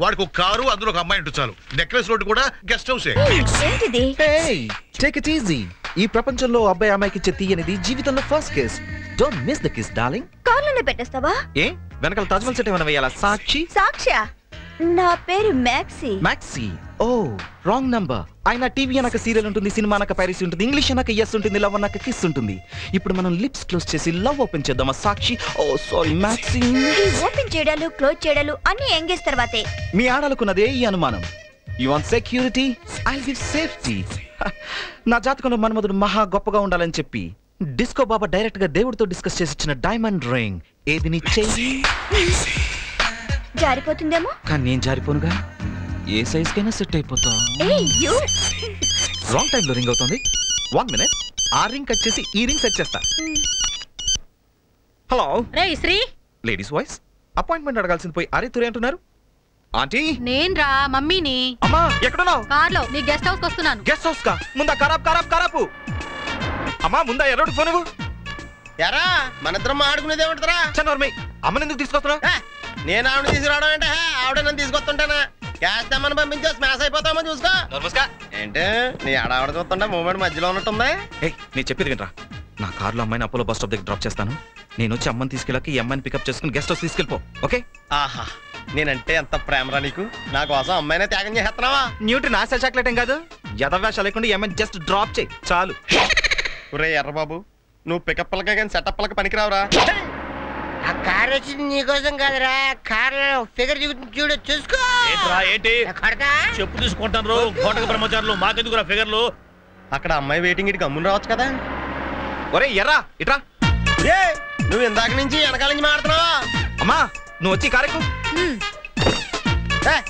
వాడికి ఒక కారు, అందులో ఒక అమ్మాయి ఉంటే చాలు. నెక్లెస్ రోడ్ కూడా గెస్ట్ హౌసే. Take it easy. ఈ ప్రపంచంలో అబ్బాయి అమ్మాయికి ఇచ్చే తీయనిది జీవితంలో first kiss. Don't miss the kiss darling. కార్లోనే పెట్టేస్తావా? ఏ వెనకాల తాజ్మహల్ సెట్ ఏమైనా వేయాలా? సాక్షి నా పేరు మ్యాక్సీ. ఓ రాంగ్ నంబర్. ఆయన టీవీ అనక సీరియల్ ఉంటుంది, సినిమా అనక పైరసీ ఉంటుంది, ఇంగ్లీష్ అనక ఎస్ ఉంటుంది, లవ్ అనక కిస్ ఉంటుంది. ఇప్పుడు మనం లిప్స్ క్లోజ్ చేసి లవ్ ఓపెన్ చేద్దామా సాక్షి? ఓ సారీ మ్యాక్సీ. ఓపెన్ చేయడాలు క్లోజ్ చేయడాలు అన్ని ఎంగేజ్ తర్వాతే. మీ ఆడాలకున్నదే ఈ అనుమానం. You want security, I give safety. నా జాతకంలో మన్మధుడు మహా గొప్పగా ఉండాలని చెప్పి డిస్కో బాబా డైరెక్ట్ గా దేవుడితో డిస్కస్ చేసి ఇచ్చిన డైమండ్ రింగ్ ఏది నీ చెయ్యి? జారిపోతుందేమో. కానీ నేను జారిపోనుగా. ఏ సైజ్ కైనా సెట్ అయిపోతా. రాంగ్ టైంలో రింగ్ అవుతుంది. 1 minute. ఆ రింగ్ కట్ చేసి ఈ రింగ్ సెట్ చేస్తా. Hello Sri. Ladies voice. Appointment అడగాల్సింది పోయి అరే తురే అంటున్నారు. ఆంటీ నేను రా మమ్మీని. అమ్మా ఎక్కడున్నావు? కార్లో నీ గెస్ట్ హౌస్ వస్తున్నాను. గెస్ట్ హౌస్ కా? ముందా ఖరాబు. అమ్మా ముందా ఎర్రోడు ఫోన్ ఇవ్వు. ఎరా మన ఇద్దరం ఆడుకునేది ఏమంటారా? చన్నోర్మై అమ్మని ఎందుకు తీసుకొస్తున్నావు? నేను ఆవిడ తీసుకురావడం అంటే ఆవిడ నన్ను తీసుకొస్తుంటానా? క్యాష్ తెమ్మని పంపించే స్మాష్ అయిపోతామో చూసుకో. ఏంటి నీ ఆడావిడ చూస్తుంటే మూమెంట్ మధ్యలో ఉన్నట్టుందా? నేను చెప్పేది వినరా. నా కార్లో అమ్మాయిని అపోలో బస్ స్టాప్ దగ్గర డ్రాప్ చేస్తాను. నేను వచ్చి అమ్మని తీసుకెళ్ళాక ఈ అమ్మాయిని పికప్ చేసుకుని గెస్ట్ హౌస్ తీసుకెళ్ళిపో. ఓకే? ఆహా నేనంటే ఎంత ప్రేమరా నీకు. నా కోసం అమ్మాయినే త్యాగం చేస్తున్నావా? న్యూట్రీ నాశా చాక్లెట్ ఏం కాదు. యథావేషాలు లేకుండా ఈ అమ్మాయిని జస్ట్ డ్రాప్ చేయి చాలు. ఒరే ఎర్రబాబు నువ్వు పికప్లకే కానీ సెటప్లకి పనికిరావురా. ఆ కార్ వచ్చింది నీకోసం కాదురా. కార్ ఫిగర్ చూడు చూసుకో. ఏంటి చెప్పు తీసుకుంటాను కోటక బ్రహ్మచారులు మాకెందుకురా ఫిగర్లు. అక్కడ అమ్మాయి వెయిటింగ్ ఇటు గమ్మున రావచ్చు కదా. ఒరే ఎర్రా ఇట్రా. నువ్వు ఇందాక నుంచి వెనకాల నుంచి మాడుతున్నావా? అమ్మా నువ్వు వచ్చి కారెక్కు.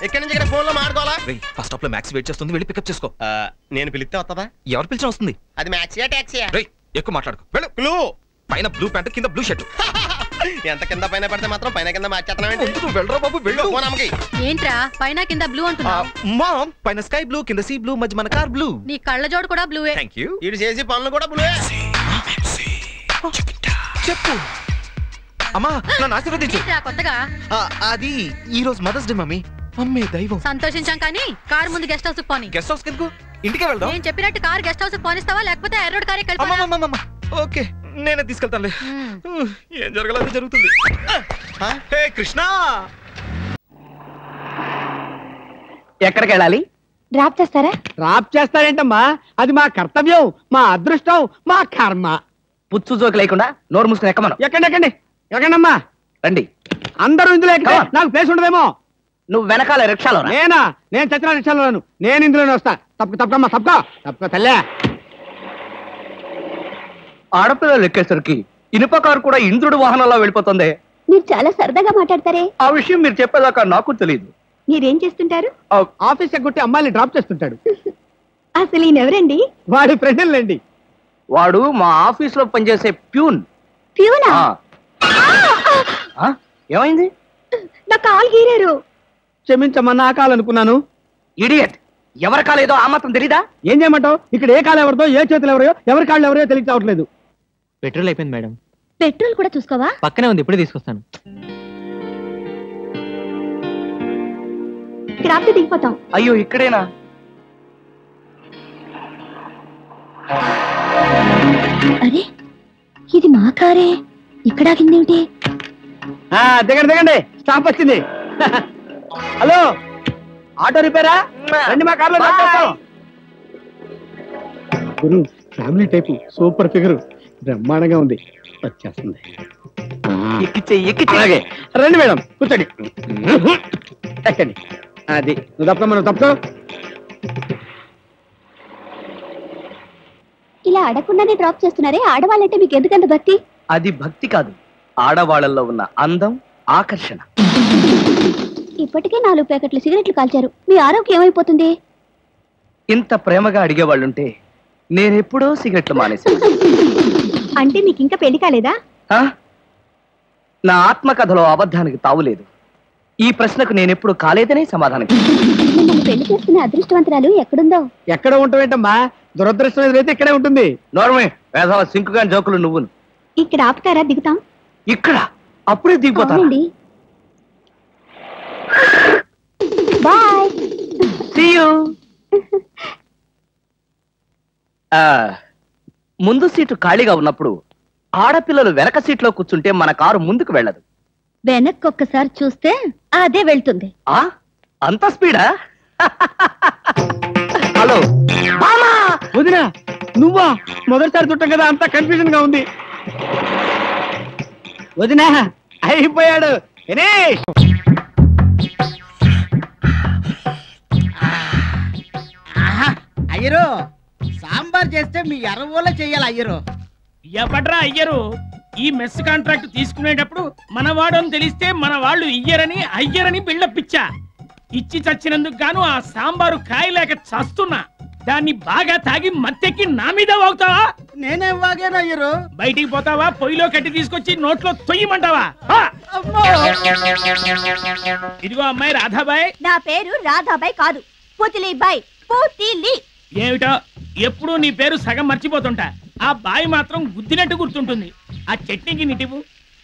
ఎక్కడి నుంచి ఇక్కడ ఫోన్ లో మాడుకోవాలా? ఫస్ట్ స్టాప్ లో మ్యాక్స్ వెయిట్ చేస్తుంది, వెళ్ళి పికప్ చేసుకో. నేను పిలిస్తే వస్తుందా? ఎవరు పిలిచిన వస్తుంది. అది మ్యాక్సీయా టాక్సీయా? ఎక్కువ మాట్లాడుకో. వెళ్ళు. క్లూ పైన బ్లూ ప్యాంట్ కింద బ్లూ షర్ట్. ఎంత కింద పైన పడితే మాత్రం పైన కింద మార్చేస్తున్నావేంటి? వెళ్ళరా బాబు వెళ్ళు. ఏంట్రా పైన కింద బ్లూ అంటున్నావు? మామ్ పైన స్కై బ్లూ కింద సీ బ్లూ మధ్య మన కార్ బ్లూ. నీ కళ్ళ జోడు కూడా బ్లూవే. థాంక్యూ. ఇటు చేసి పనులు కూడా బ్లూవే. చెప్పు అమ్మా నన్ను ఆశీర్వదించు. కొత్తగా అది ఈ రోజు మదర్స్ డే మమ్మీ. అమ్మే దైవం. సంతోషించాం కానీ కార్ ముందు గెస్ట్ హౌస్ పోని. గెస్ట్ హౌస్ కిందకు ఇంటికే వెళ్దాం. నేను చెప్పినట్టు కార్ గెస్ట్ హౌస్ పోనిస్తావా లేకపోతే ఎర్రోడ్ కార్ ఎక్కడిపోనా? ఓకే నేనే తీసుకెళ్తానులే. ఏం జరగాలి జరుగుతుంది. హే కృష్ణ ఎక్కడికి వెళ్ళాలి? డ్రాప్ చేస్తారా? డ్రాప్ చేస్తారేంటమ్మా? అది మా కర్తవ్యం, మా అదృష్టం, మా కర్మ. పుచ్చు జోకి లేకుండా నోరు మూసుకుని ఎక్కమను. ఎక్కండి ఎక్కండమ్మా. రండి అందరూ ఇందులో ఎక్కితే నాకు ప్లేస్ ఉండదేమో. నువ్వు వెనకాల రిక్షాలో? నేను చచ్చిన రిక్షాలో. నేను ఇందులోనే వస్తా. తప్పుకో తల్లే. ఆడపిల్లలు ఎక్కేసరికి ఇనుప కారు కూడా ఇంద్రుడి వాహనంలో వెళ్ళిపోతుంది. మీరు చాలా సరదాగా మాట్లాడతారే. ఆ విషయం మీరు చెప్పేదాకా నాకు తెలియదు. మీరేం చేస్తుంటారు? ఆఫీస్ ఎగ్గొట్టి అమ్మాయిని డ్రాప్ చేస్తుంటాడు. అసలు ఈయనెవరండి? వాడి ఫ్రెండ్లండి. వాడు మా ఆఫీస్ లో పనిచేసే ప్యూన్. ప్యూనా? ఏమైంది? నా కాలు గీరారు. క్షమించమ్మా నా కాలనుకున్నాను. ఇడియట్. ఎవరి కాలేదో ఆ మాత్రం తెలీదా? ఏం చేయమంటావు? ఇక్కడ ఏ కాలు ఎవరిదో ఏ చేతులు ఎవరో ఎవరి కాళ్ళు ఎవరో తెలియవట్లేదు. పెట్రోల్ అయిపోయింది మేడం. పెట్రోల్ కూడా చూసుకోవా? పక్కనే ఉంది, ఇప్పుడే తీసుకొస్తాను. ఇక్కడ ఆపితే దిగిపోతాం. అయ్యో ఇక్కడేనా? అరే ఇది మా కారే, ఇక్కడ ఆగిందేమిటి? దిగండి స్టాప్ వచ్చింది. హలో ఆటో రిపేరా? రండి మా కార్లో. గురు ఫ్యామిలీ టైపు సూపర్ ఫిగర్ బ్రహ్మాండంగా ఉంది. వచ్చేస్తుంది. ఎక్కిచ్చే రండి మేడం కూర్చోండి. ఎక్కండి. అది నువ్వు తప్పుకో. ఇలా అడగకుండానే డ్రాప్ చేస్తున్నారే, ఆడవాళ్ళంటే మీకు ఎందుకంత భక్తి? అది భక్తి కాదు, ఆడవాళ్ళల్లో ఉన్న అందం, ఆకర్షణ. ఇప్పటికే 4 ప్యాకెట్లు సిగరెట్లు కాల్చారు. మీ ఆరోగ్యం ఏమైపోతుంది? ఇంత ప్రేమగా అడిగేవాళ్ళుంటే నేనెప్పుడో సిగరెట్లు మానేశాను. అంటే మీకు ఇంకా పెళ్లి కాలేదా? నా ఆత్మకథలో అబద్ధానికి తావులేదు. ఈ ప్రశ్నకు నేనెప్పుడు కాలేదనే సమాధానం. మిమ్మల్ని పెళ్లి చేసుకునే అదృష్టవంతురాలు ఎక్కడుందో? ఎక్కడ ఉంటావేంటమ్మా? దురదృష్టం ఎదురైతే ఇక్కడే ఉంటుంది. నోర్మే వేసవ సింకుగా జోకులు నువ్వును. ఇక్కడ ఆపుతారా? దిగుతాం. ఇక్కడ అప్పుడే దిగిపోతానండి. ముందు సీటు ఖాళీగా ఉన్నప్పుడు ఆడపిల్లలు వెనక సీట్లో కూర్చుంటే మన కారు ముందుకు వెళ్ళదు. వెనక్కి ఒక్కసారి చూస్తే అదే వెళ్తుంది. అంత స్పీడా? హలో వదినా, నువ్వా? మొదటిసారి చుట్టం కదా, అంతా కన్ఫ్యూజన్ గా ఉంది. వదినా అయిపోయాడు. అయ్యరు సాంబార్ చేస్తే మీ ఎర్రవోళ్ళ చెయ్యాలి. అయ్యరు ఎవడ్రా అయ్యరు? ఈ మెస్ కాంట్రాక్ట్ తీసుకునేటప్పుడు మనవాడని తెలిస్తే మన వాళ్ళు అయ్యరని బిల్డప్పిచ్చా. ఇచ్చి చచ్చినందుకు గాను ఆ సాంబారు కాయలేక చస్తున్నా. దాన్ని బాగా తాగి మత్తెక్కి నా మీద వాగుతావా? నేనేం వాగాను అయ్యరు? బయటికి పోతావా? పొయ్యిలో కట్టి తీసుకొచ్చి నోట్లో తొయ్యమంటావా? ఇదిగో అమ్మాయి రాధాబాయ్. నా పేరు రాధాబాయ్ కాదు, పుతిలీబాయ్. పుతిలి. ఏమిటో ఎప్పుడు నీ పేరు సగం మర్చిపోతుంటా. ఆ బాయ్ మాత్రం గుద్దినట్టు గుర్తుంటుంది. ఆ చట్నీకి నిటివు.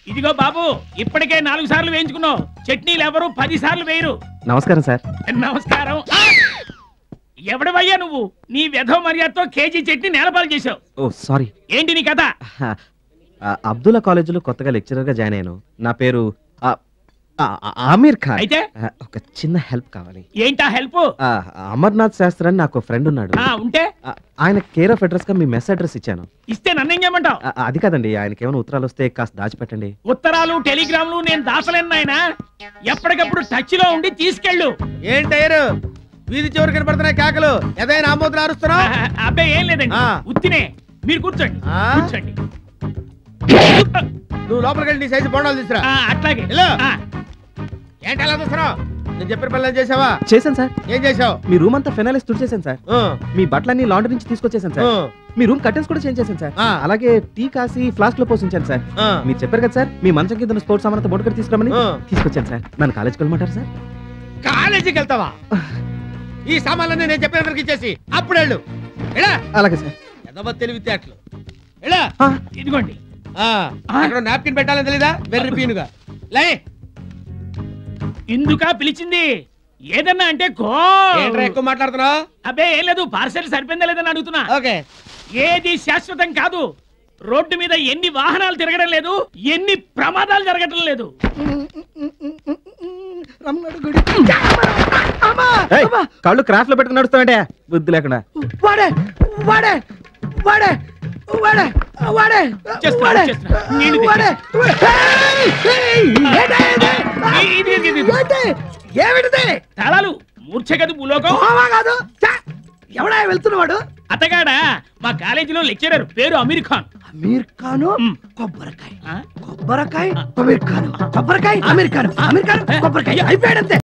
ఇదిగో బాబు, ఇప్పటికే 4 సార్లు వేయించుకున్నావు. చట్నీలు ఎవరు 10 సార్లు వేయరు. నమస్కారం సార్. నమస్కారం. ఎవడవయ్యా నువ్వు? నీ వెధవ మర్యాదతో కేజీ చట్నీ నేలపాలు చేసావు. ఓ సారీ. ఏంటి నీ కథ? అబ్దుల్లా కాలేజీలో కొత్తగా లెక్చరర్ గా జాయిన్ అయ్యాను. నా పేరు ఆమీర్ ఖాన్. అయితే ఒక చిన్న హెల్ప్ కావాలి. ఏంటా హెల్ప్? అమర్నాథ్ శాస్త్రి అని నాకు ఫ్రెండ్ ఉన్నాడు. ఉంటే ఆయన కేర్ ఆఫ్ అడ్రస్ గా మీ మెస్ అడ్రస్ ఇచ్చాను. ఇస్తే నన్నేం చేయమంటావు? అది కాదండి, ఆయనకి ఏమైనా ఉత్తరాలు వస్తే కాస్త దాచిపెట్టండి. ఉత్తరాలు టెలిగ్రాములు నేను దాచలేను నాయన. ఎప్పటికప్పుడు టచ్ లో ఉండి తీసుకెళ్ళు. ఏంటయ్యరు వీధి చివరి కనపడుతున్నా కేకలు? ఏదైనా ఆమోదం అరుస్తున్నావు? అబ్బాయి ఏం లేదండి, ఉత్తినే. మీరు కూర్చోండి. కూర్చోండి. నువ్వు లోపలికి వెళ్ళి నీ సైజు బొండాలు తీసుకురా. అట్లాగే. ఏంటి అలా చూస్తున్నావు? నేను చెప్పిన పనులు చేసావా? చేశాను సార్. ఏం చేసావు? మీ రూమ్ అంతా ఫెనాలిస్ తుడిచేశాను సార్. మీ బట్టలన్నీ లాండ్రీ నుంచి తీసుకొచ్చేసాను సార్. మీ రూమ్ కర్టెన్స్ కూడా చేంజ్ చేశాను సార్. అలాగే టీ కాసి ఫ్లాస్క్ లో పోసించాను సార్. మీరు చెప్పారు కదా సార్, మీ మంచం కింద స్పోర్ట్స్ సామాన్ బోర్డు తీసుకురామని తీసుకొచ్చాను సార్. నన్ను కాలేజ్కి వెళ్ళమంటారు సార్? కాలేజీకి వెళ్తావా? ఈ సామాన్లన్నీ నేను చెప్పినందుకు ఇచ్చేసి అప్పుడు వెళ్ళు. అలాగే సార్. ఎంతమంది తెలివితేటలు. ఇదిగోండి. అక్కడ నాప్కిన్ పెట్టాలని తెలీదా? వెర్రి పీనుగా లే. ఎందుకా పిలిచింది? ఏదన్నా అంటే ఎక్కువ మాట్లాడుతున్నావు? అబ్బే ఏం లేదు, పార్సెల్ సరిపోయిందా లేదని అడుగుతున్నా. ఓకే. ఏది శాశ్వతం కాదు. రోడ్డు మీద ఎన్ని వాహనాలు తిరగడం లేదు, ఎన్ని ప్రమాదాలు జరగడం లేదు. కళ్ళు క్రాఫ్ట్ లో పెట్టుకుని నడుస్తామంటే బుద్ధి లేకుండా. వాడే వాడే వాడే వాడే వాడే తలాలు మూర్ఛగదు భూలోకం కాదు. ఎవడా వెళ్తున్నవాడు? అతగాడా మా కాలేజీలో లెక్చరర్, పేరు అమీర్ ఖాన్. అమీర్ ఖాను కొబ్బరికాయ, కొబ్బరికాయ అమీర్ ఖాన్, కొబ్బరికాయ అమీర్ ఖాన్, అమీర్ ఖాన్ కొబ్బరికాయ అయిపోయాడంతే.